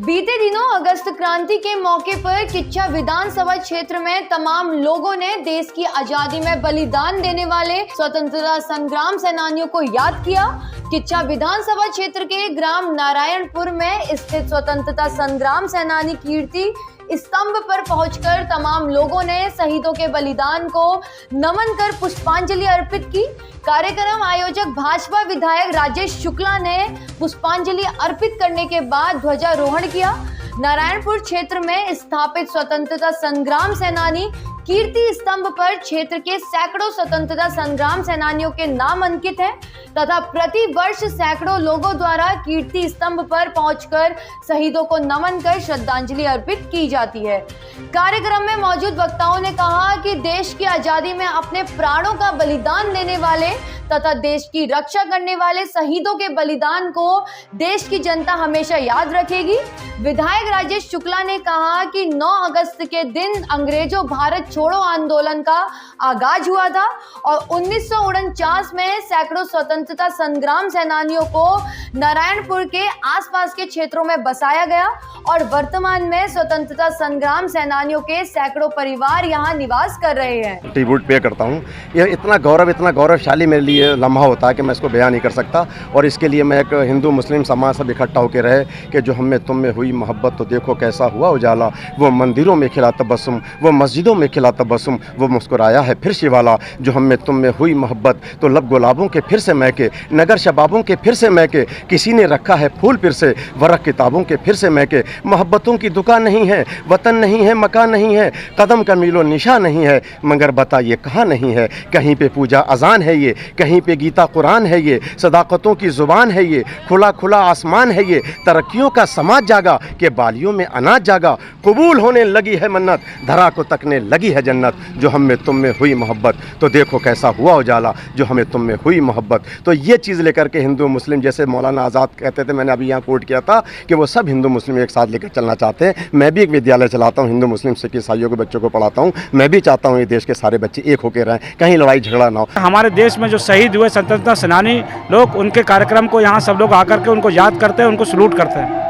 बीते दिनों अगस्त क्रांति के मौके पर किच्चा विधानसभा क्षेत्र में तमाम लोगों ने देश की आजादी में बलिदान देने वाले स्वतंत्रता संग्राम सेनानियों को याद किया। किच्चा विधानसभा क्षेत्र के ग्राम नारायणपुर में स्थित स्वतंत्रता संग्राम सेनानी कीर्ति स्तंभ पर पहुंचकर तमाम लोगों ने शहीदों के बलिदान को नमन कर पुष्पांजलि अर्पित की। कार्यक्रम आयोजक भाजपा विधायक राजेश शुक्ला ने पुष्पांजलि अर्पित करने के बाद ध्वजारोहण किया। नारायणपुर क्षेत्र में स्थापित स्वतंत्रता संग्राम सेनानी कीर्ति स्तंभ पर क्षेत्र के सैकड़ों स्वतंत्रता संग्राम सेनानियों के नाम अंकित हैं तथा प्रति वर्ष सैकड़ों लोगों द्वारा कीर्ति स्तंभ पर पहुंचकर शहीदों को नमन कर श्रद्धांजलि अर्पित की जाती है। कार्यक्रम में मौजूद वक्ताओं ने कहा कि देश की आजादी में अपने प्राणों का बलिदान देने वाले तथा देश की रक्षा करने वाले शहीदों के बलिदान को देश की जनता हमेशा याद रखेगी। विधायक राजेश शुक्ला ने कहा कि 9 अगस्त के दिन अंग्रेजों भारत छोड़ो आंदोलन का आगाज हुआ था और 1949 में सैकड़ों स्वतंत्रता संग्राम सेनानियों को नारायणपुर के आसपास के क्षेत्रों में बसाया गया और वर्तमान में स्वतंत्रता संग्राम सेनानियों के सैकड़ों परिवार यहाँ निवास कर रहे हैं। ट्रिब्यूट पे करता हूँ। यह इतना गौरवशाली मेरे लिए लम्हा होता है कि मैं इसको बयान नहीं कर सकता और इसके लिए मैं एक हिंदू मुस्लिम समाज सब इकट्ठा होकर रहे कि जो हम में तुम में हुई मोहब्बत तो देखो कैसा हुआ उजाला, वो मंदिरों में खिला तबस्सुम, वो मस्जिदों में खिला तबस्सुम, वो मुस्कुराया है फिर शिवाला। जो हम में तुम में हुई मोहब्बत तो लब गुलाबों के फिर से महके, नगर शबाबों के फिर से महके, किसी ने रखा है फूल फिर से, वरक किताबों के फिर से महके। मोहब्बतों की दुकान नहीं है, वतन नहीं है, मकान नहीं है, कदम का मीलो निशा नहीं है, मगर बता ये कहाँ नहीं है। कहीं पे पूजा अजान है ये, कहीं पे गीता कुरान है ये, सदाकतों की जुबान है ये, खुला खुला आसमान है ये, तरक्कियों का समाज जागा के बालियों में अनाज जागा, कबूल होने लगी है मन्नत, धरा को तकने लगी है जन्नत। जो हम में तुम में हुई मोहब्बत तो देखो कैसा हुआ उजाला, जो हमें तुम में हुई मोहब्बत। तो ये चीज़ लेकर के हिंदू मुस्लिम, जैसे मौलाना आज़ाद कहते थे, मैंने अभी यहाँ कोट किया था कि वो सब हिंदू मुस्लिम एक साथ लेकर चलना चाहते हैं। मैं भी एक विद्यालय चलाता हूँ, हिंदू मुस्लिम सिख ईसाइयों के बच्चों को पढ़ाता हूँ। मैं भी चाहता हूँ ये देश के सारे बच्चे एक होकर रहें, कहीं लड़ाई झगड़ा ना हो। हमारे देश में जो शहीद हुए स्वतंत्रता सेनानी लोग, उनके कार्यक्रम को यहाँ सब लोग आकर के उनको याद करते हैं, उनको सलूट करते हैं।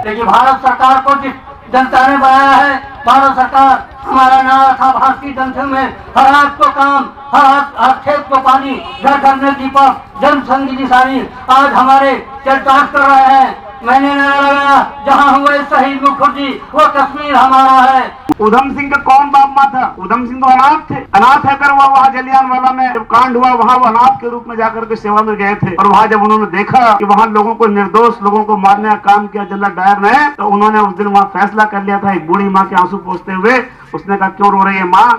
देखिए, भारत सरकार को जिस जनता ने बनाया है, भारत सरकार हमारा नारा था भारतीय जनसंघ में हर हाथ को काम, हर खेत को पानी, घर घर में दीपक, जन संघ की निशानी। आज हमारे चरितार्थ कर रहे हैं। मैंने नारा लगाया, जहाँ हुए शहीद मुखर्जी वो कश्मीर हमारा है। उधम सिंह का कौन बाप माँ था? उधम सिंह तो अनाथ थे। अनाथ है कर वहाँ जलियांवाला में जब कांड हुआ, वहाँ वो अनाथ के रूप में जाकर के सेवा में गए थे और वहाँ जब उन्होंने देखा कि वहाँ लोगों को, निर्दोष लोगों को मारने का काम किया जनरल डायर ने, तो उन्होंने उस दिन वहाँ फैसला कर लिया था। एक बूढ़ी माँ के आंसू पोंछते हुए उसने कहा, क्यों रो रही है माँ?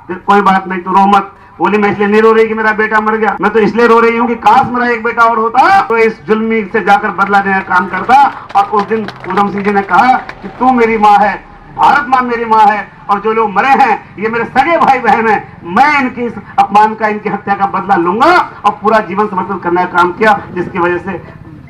कोई बात नहीं, तो रो मत। बोली, मैं इसलिए नहीं रो रही कि मेरा बेटा मर गया, मैं तो इसलिए रो रही हूँ कि काश मेरा एक बेटा और होता तो इस जुल्मी से जाकर बदला लेने का काम करता। और उस दिन उधम सिंह जी ने कहा कि तू मेरी माँ है, भारत माँ मेरी माँ है, और जो लोग मरे हैं ये मेरे सगे भाई बहन हैं। मैं इनकी इस अपमान का, इनकी हत्या का बदला लूंगा। और पूरा जीवन समर्पित करने का काम किया, जिसकी वजह से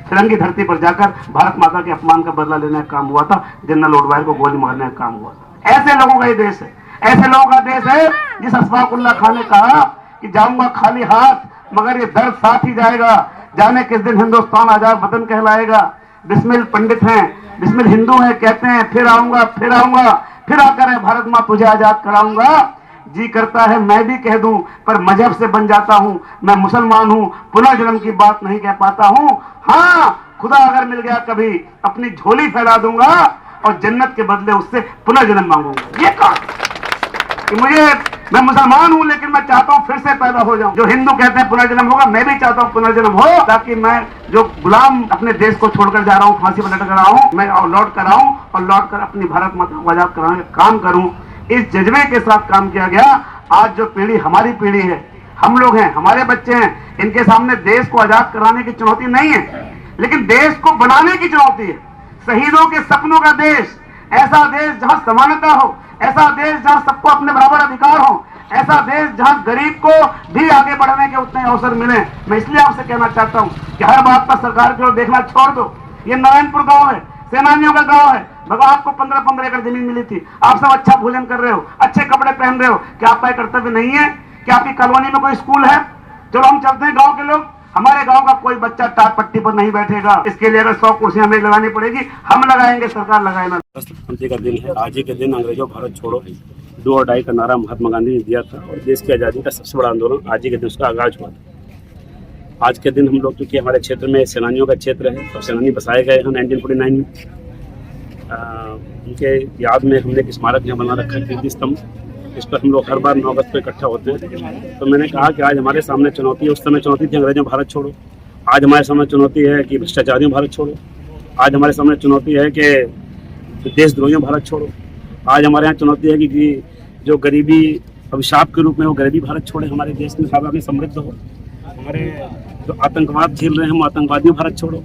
तिरंगी धरती पर जाकर भारत माता के अपमान का बदला लेने का काम हुआ था। जनरल ओडवायर को गोली मारने का काम हुआ था। ऐसे लोगों का ये देश है, ऐसे लोगों का देश है। जिस अशफाकुल्लाह खान ने कहा कि जाऊंगा खाली हाथ मगर ये दर्द साथ ही जाएगा, जाने किस दिन हिंदुस्तान आजाद वतन कहलाएगा। बिस्मिल पंडित हैं, बिस्मिल हिंदू हैं, कहते हैं फिर आऊंगा, फिर आऊंगा, फिर आकर है भारत माँ तुझे आजाद कराऊंगा। जी करता है मैं भी कह दूं, पर मजहब से बन जाता हूँ। मैं मुसलमान हूँ, पुनर्जन्म की बात नहीं कह पाता हूँ। हाँ, खुदा अगर मिल गया कभी अपनी झोली फैला दूंगा और जन्नत के बदले उससे पुनर्जन्म मांगूंगा। ये कहा कि मैं मुसलमान हूं लेकिन मैं चाहता हूं फिर से पैदा हो जाऊं। जो हिंदू कहते हैं पुनर्जन्म होगा, मैं भी चाहता हूं पुनर्जन्म हो, ताकि मैं जो गुलाम अपने देश को छोड़कर जा रहा हूं, फांसी पर लटक रहा हूं, मैं लौट कर आऊं और लौट कर अपनी भारत माता को आजाद कराने का काम करूं। इस जज्बे के साथ काम किया गया। आज जो पीढ़ी, हमारी पीढ़ी है, हम लोग हैं, हमारे बच्चे हैं, इनके सामने देश को आजाद कराने की चुनौती नहीं है, लेकिन देश को बनाने की चुनौती है। शहीदों के सपनों का देश, ऐसा देश जहां समानता हो, ऐसा देश जहां सबको अपने बराबर अधिकार हो, ऐसा देश जहां गरीब को भी आगे बढ़ने के उतने अवसर मिले। मैं इसलिए आपसे कहना चाहता हूं कि हर बात पर सरकार की ओर देखना छोड़ दो। ये नारायणपुर गांव है, सेनानियों का गांव है। भगवान आपको 15-15 एकड़ जमीन मिली थी, आप सब अच्छा भोजन कर रहे हो, अच्छे कपड़े पहन रहे हो, क्या आपका कर्तव्य नहीं है? क्या आपकी कॉलोनी में कोई स्कूल है? चलो हम चलते हैं गाँव के लोग, हमारे गांव का कोई बच्चा टाट पट्टी पर नहीं बैठेगा। इसके लिए अगर 100 कुर्सियां हमें लगानी पड़ेगी, हम लगाएंगे, सरकार लगाए ना। अगस्त क्रांति का दिन है। आज ही के दिन अंग्रेजों भारत छोड़ो डू और डाई का नारा महात्मा गांधी ने दिया था और देश की आज़ादी का सबसे बड़ा आंदोलन आज ही के दिन उसका आगाज हुआ था। आज के दिन हम लोग, क्योंकि हमारे क्षेत्र में सेनानियों का क्षेत्र है और सेनानी बसाए गए हैं 1949 में, उनके याद में हमने एक स्मारक यहाँ बना रखा है, कीर्ति स्तंभ। इस पर हम लोग हर बार 9 अगस्त को इकट्ठा होते हैं। तो मैंने कहा कि आज हमारे सामने चुनौती है, उस समय चुनौती थी अंग्रेजों भारत छोड़ो, आज हमारे सामने चुनौती है कि भ्रष्टाचारियों भारत छोड़ो, आज हमारे सामने चुनौती है कि देशद्रोहियों भारत छोड़ो, आज हमारे यहाँ चुनौती है कि जो गरीबी अभिशाप के रूप में वो गरीबी भारत छोड़े, हमारे देश में सारा में समृद्ध हो, हमारे जो आतंकवाद झेल रहे हैं हम आतंकवादियों भारत छोड़ो।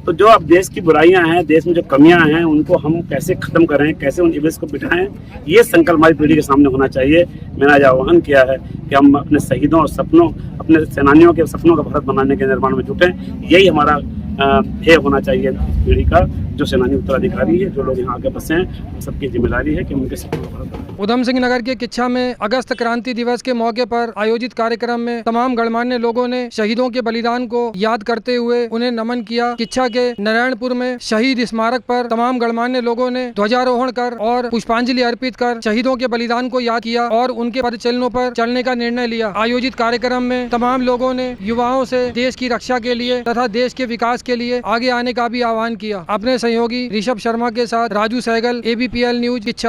तो जो अब देश की बुराइयां हैं, देश में जो कमियां हैं, उनको हम कैसे खत्म करें, कैसे उन इवेंट्स को बिठाएं, ये संकल्प हमारी पीढ़ी के सामने होना चाहिए। मैंने आज आह्वान किया है कि हम अपने शहीदों और सपनों, अपने सेनानियों के सपनों का भारत बनाने के निर्माण में जुटें। यही हमारा ध्येय होना चाहिए पीढ़ी का। जो सेनानी उत्तराधिकारी है, जो लोग यहाँ आगे बसे हैं, उन सबकी जिम्मेदारी है कि उनके सपनों का भारत बनाएं। उधम सिंह नगर के किच्छा में अगस्त क्रांति दिवस के मौके पर आयोजित कार्यक्रम में तमाम गणमान्य लोगों ने शहीदों के बलिदान को याद करते हुए उन्हें नमन किया। किच्छा के नारायणपुर में शहीद स्मारक पर तमाम गणमान्य लोगों ने ध्वजारोहण कर और पुष्पांजलि अर्पित कर शहीदों के बलिदान को याद किया और उनके पदचिन्हों पर चलने का निर्णय लिया। आयोजित कार्यक्रम में तमाम लोगों ने युवाओं से देश की रक्षा के लिए तथा देश के विकास के लिए आगे आने का भी आह्वान किया। अपने सहयोगी ऋषभ शर्मा के साथ राजू सहगल, ABPL न्यूज, किच्छा।